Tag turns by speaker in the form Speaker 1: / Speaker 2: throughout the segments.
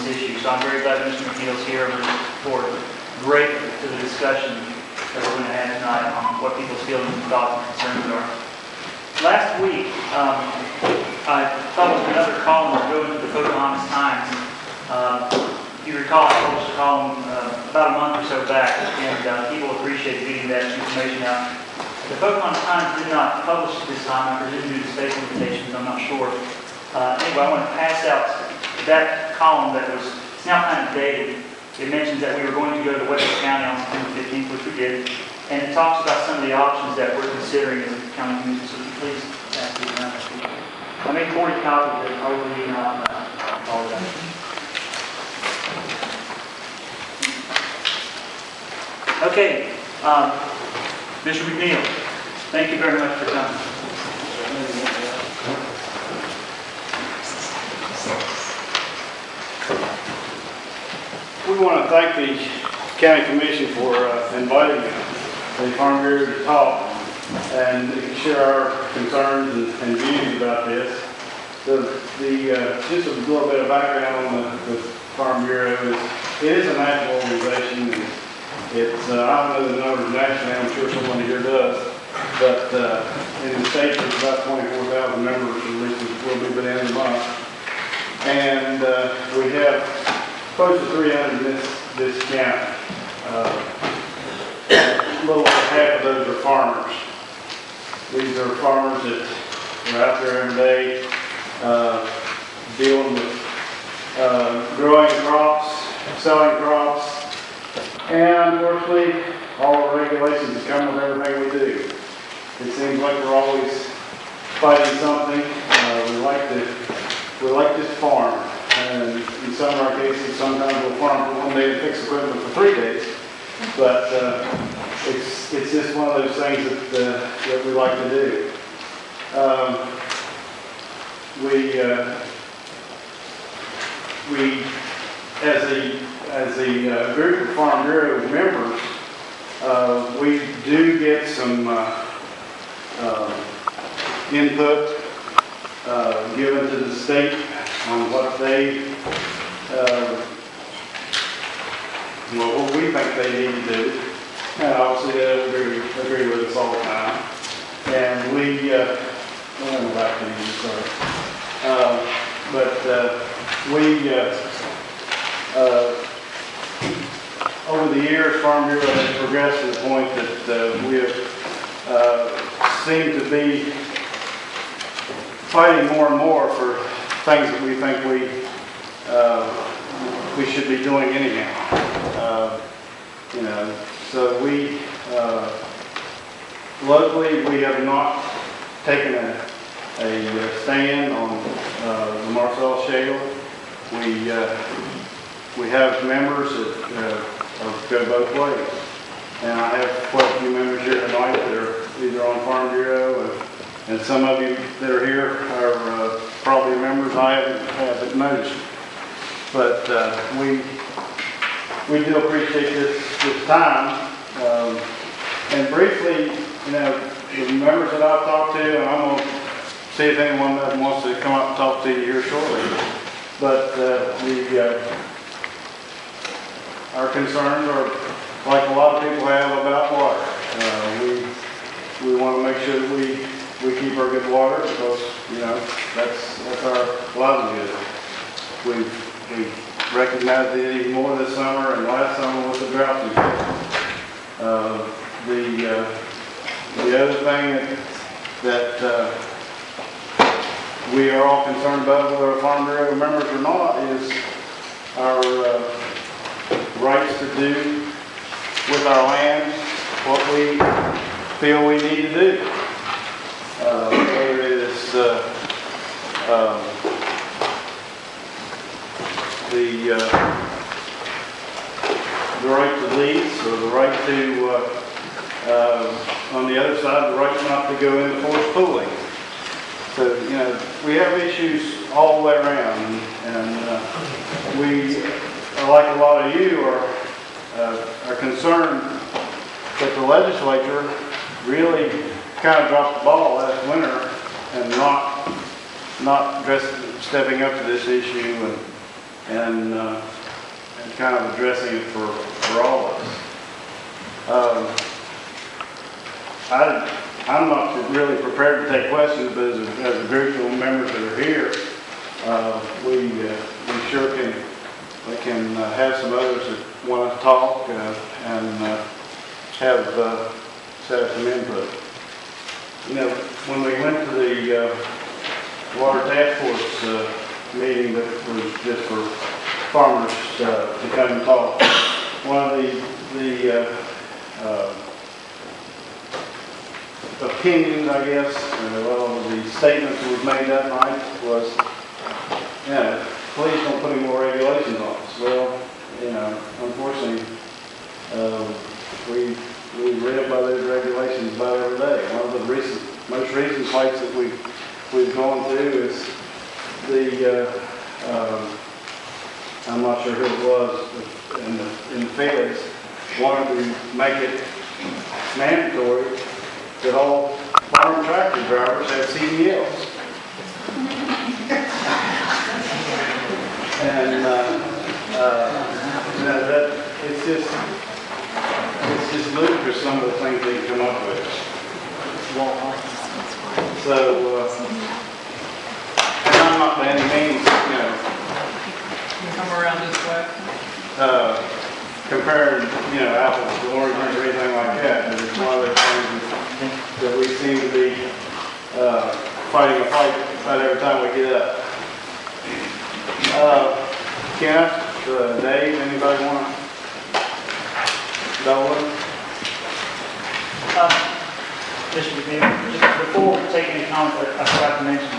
Speaker 1: this issue. So I'm very glad Mr. McNeil's here. I'm looking forward greatly to the discussion that we're going to have tonight on what people's feelings and thoughts and concerns are. Last week, I published another column that goes into the Pocahontas Times. If you recall, I published a column about a month or so back, and people appreciated getting that information out. The Pocahontas Times did not publish it this time. I presume due to space limitations, I'm not sure. Anyway, I want to pass out that column that was, it's now kind of dated. It mentions that we were going to go to Western County on September 15th, which we did. And it talks about some of the options that we're considering as a county commission. So please pass these around. I made 40 copies of probably not all of that. Okay, Mr. McNeil, thank you very much for coming.
Speaker 2: We want to thank the County Commission for inviting the Farm Bureau to talk and share our concerns and views about this. Just a little bit of background on the Farm Bureau is it is a national organization. And it's I don't know the numbers nationally. I'm sure someone here does, but in the state there's about 24,000 members, at least will be by the end of the month, and we have close to 300 in this county. A little over half of those are farmers. These are farmers that are out there every day dealing with growing crops, selling crops, and unfortunately all the regulations that come with everything we do. It seems like we're always fighting something. We like this farm. And in some of our cases, sometimes we'll farm for 1 day and fix equipment for 3 days. But it's just one of those things that we like to do. We as a group of Farm Bureau members, we do get some input given to the state on what they, what we think they need to do. And obviously they don't agree with us all the time. And we, I'm back to you, sorry. Over the years, Farm Bureau has progressed to the point that we have seemed to be fighting more and more for things that we think we should be doing anyhow. So we locally we have not taken a stand on the Marcellus Shale. We have members that go both ways, and I have quite a few members here tonight that are either on Farm Bureau, and some of you that are here are probably members I haven't noticed. But we do appreciate this time. And briefly, the members that I've talked to, and I'm going to see if anyone wants to come up and talk to you here shortly. But our concerns are like a lot of people have about water. We want to make sure that we keep our good water because that's our livelihood. We recognized it even more this summer and last summer with the drought. The other thing that we are all concerned about, whether our Farm Bureau members or not, is our rights to do with our land what we feel we need to do. Whether it is the right to lease or the right to, on the other side, the right not to go into forced pooling. So, we have issues all the way around, and we, like a lot of you, are concerned that the legislature really kind of dropped the ball last winter and not stepping up to this issue and kind of addressing it for all of us. I'm not really prepared to take questions, but as a group of members that are here, we sure can have some others that want to talk and have some input. You know, when we went to the Water Task Force meeting that was just for farmers to come and talk, one of the opinions, I guess, well, the statements that was made that night was, yeah, please don't put any more regulations on us. Well, you know, unfortunately, we live by those regulations about every day. One of the most recent fights that we've gone through is I'm not sure who it was, in the feds wanted to make it mandatory that all farm tractor drivers have CDLs. And you know, that it's just ludicrous, some of the things they come up with. So, and I'm not by any means, you know,
Speaker 3: Come around this way.
Speaker 2: comparing, you know, apples to oranges or anything like that, but it's one of those things that we seem to be fighting a fight about every time we get up. Kenneth, Dave, anybody want to? Dolan?
Speaker 1: Mr. McNeil, just before taking any comments, I forgot to mention,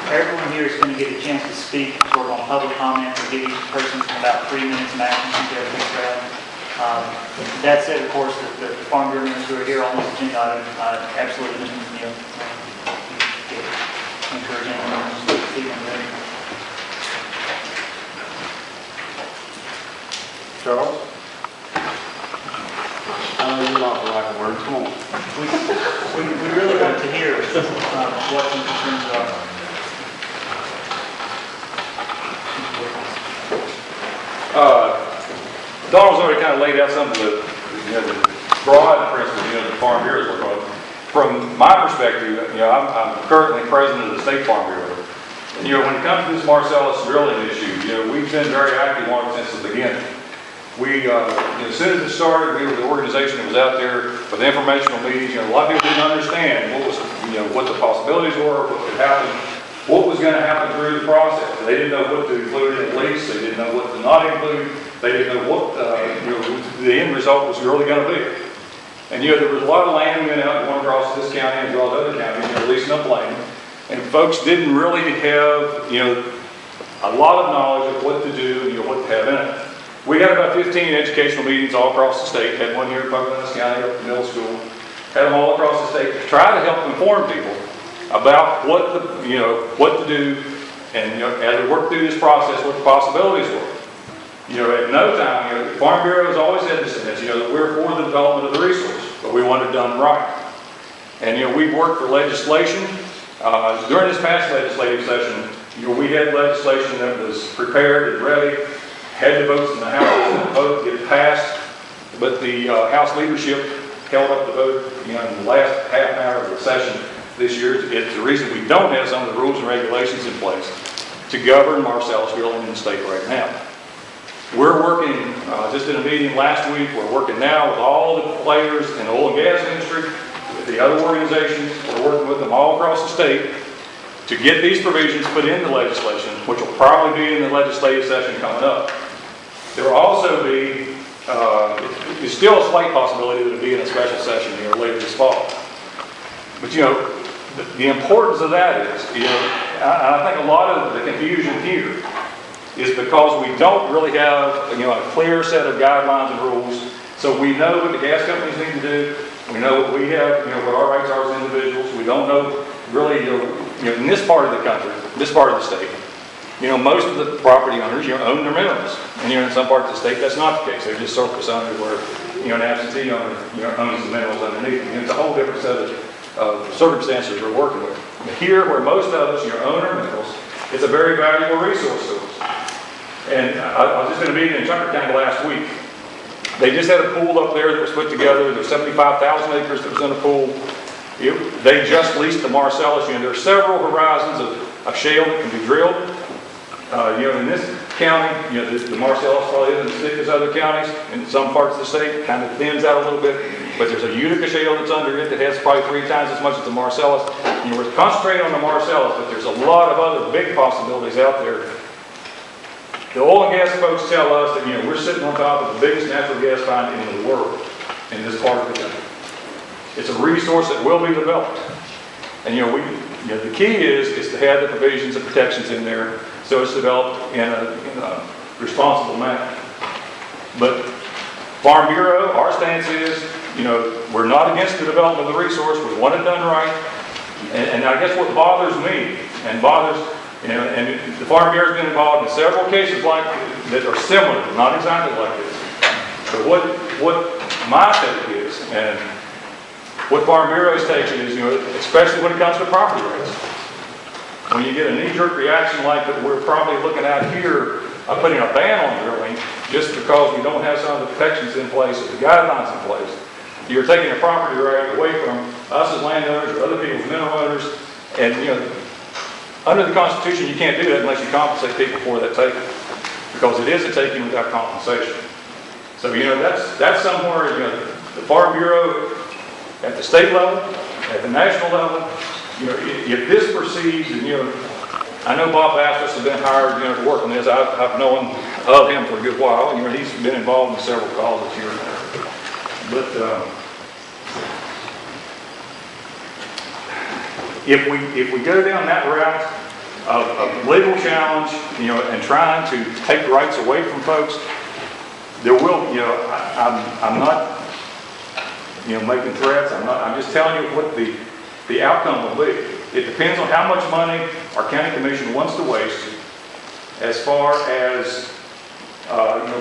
Speaker 1: everyone here is going to get a chance to speak sort of on public comments and give each person about 3 minutes maximum to get everything crowd. That said, of course, the farm bureau members who are here on this agenda item, absolutely, Mr. McNeil, encourage anyone to speak on that.
Speaker 2: Charles? I know you're not the right word, come on.
Speaker 1: We really want to hear what some concerns are.
Speaker 4: Donald's already kind of laid out some of the, you know, the broad principles, you know, the Farm Bureau is working on. From my perspective, you know, I'm currently president of the State Farm Bureau. And, you know, when it comes to this Marcellus drilling issue, you know, we've been very active on it since the beginning. We, you know, as soon as it started, we were the organization that was out there with informational meetings. You know, a lot of people didn't understand what was, you know, what the possibilities were, what could happen, what was going to happen through the process. They didn't know what to include in the lease. They didn't know what to not include. They didn't know what you know, the end result was really going to be. And you know, there was a lot of land went out going across this county and across other counties, you know, leasing up land. And folks didn't really have, you know, a lot of knowledge of what to do and, you know, what to have in it. We had about 15 educational meetings all across the state. Had one here in Pocahontas County, up at the middle school. Had them all across the state to try to help inform people about what the, you know, what to do, and, you know, as we work through this process, what the possibilities were. You know, at no time, you know, the Farm Bureau has always said this, you know, that we're for the development of the resource, but we want it done right. And, you know, we've worked for legislation. During this past legislative session, you know, we had legislation that was prepared and ready, had the votes in the House, and the vote get passed, but the House leadership held up the vote, you know, in the last half an hour of the session this year. It's the reason we don't have some of the rules and regulations in place to govern Marcellus drilling in the state right now. We're working, just in a meeting last week, we're working now with all the players in the oil and gas industry, with the other organizations. We're working with them all across the state to get these provisions put into legislation, which will probably be in the legislative session coming up. There will also be, it's still a slight possibility that it'll be in a special session here later this fall. But you know, the importance of that is, you know, I think a lot of the confusion here is because we don't really have, you know, a clear set of guidelines and rules. So we know what the gas companies need to do. We know what we have, you know, what our rights are as individuals. We don't know really, you know, in this part of the country, this part of the state, you know, most of the property owners, you know, own their minerals. And, you know, in some parts of the state, that's not the case. They're just surface owners where, you know, an absentee owner, you know, owns the minerals underneath. And it's a whole different set of circumstances we're working with. But here, where most of us, you know, own our minerals, it's a very valuable resource to us. And I was just in a meeting in Chunker County last week. They just had a pool up there that was put together. There's 75,000 acres that was in the pool. They just leased the Marcellus. There are several horizons of shale that can be drilled. In this county, the Marcellus probably isn't as thick as other counties. In some parts of the state, it kind of thins out a little bit. But there's a Utica shale that's under it that has probably 3 times as much as the Marcellus. We're concentrating on the Marcellus, but there's a lot of other big possibilities out there. The oil and gas folks tell us that we're sitting on top of the biggest natural gas find in the world in this part of the country. It's a resource that will be developed, and the key is to have the provisions and protections in there so it's developed in a responsible manner. But Farm Bureau, our stance is, we're not against the development of the resource. We want it done right, and I guess what bothers me and bothers. And the Farm Bureau has been involved in several cases like that are similar, not exactly like this. But what my take is, and what Farm Bureau's take is, especially when it comes to property rights, when you get a knee-jerk reaction like that we're probably looking at here, of putting a ban on drilling just because we don't have some of the protections in place or the guidelines in place, you're taking a property right away from us as landowners or other people's mineral owners, and under the Constitution, you can't do that unless you compensate people for that taking, because it is a taking without compensation. So, that's somewhere, the Farm Bureau, at the state level, at the national level, if this proceeds, and, I know Bob Bastos has been hired, to work on this. I've known of him for a good while. He's been involved in several causes here and there. But, if we go down that route of legal challenge, and trying to take rights away from folks, there will, I'm not, making threats. I'm just telling you what the outcome will be. It depends on how much money our county commission wants to waste as far as,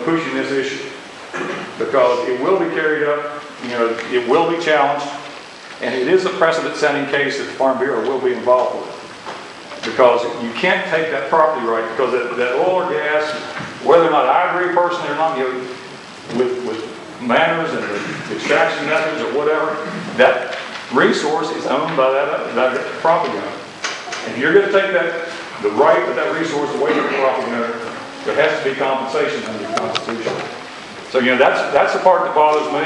Speaker 4: pushing this issue, because it will be carried up, it will be challenged. And it is a precedent-setting case that the Farm Bureau will be involved with. Because you can't take that property right, because that oil or gas, whether or not I agree personally or not, with manners and the extraction methods or whatever, that resource is owned by that property owner. And you're going to take the right of that resource away from the property owner, there has to be compensation under the Constitution. So, that's the part that bothers me.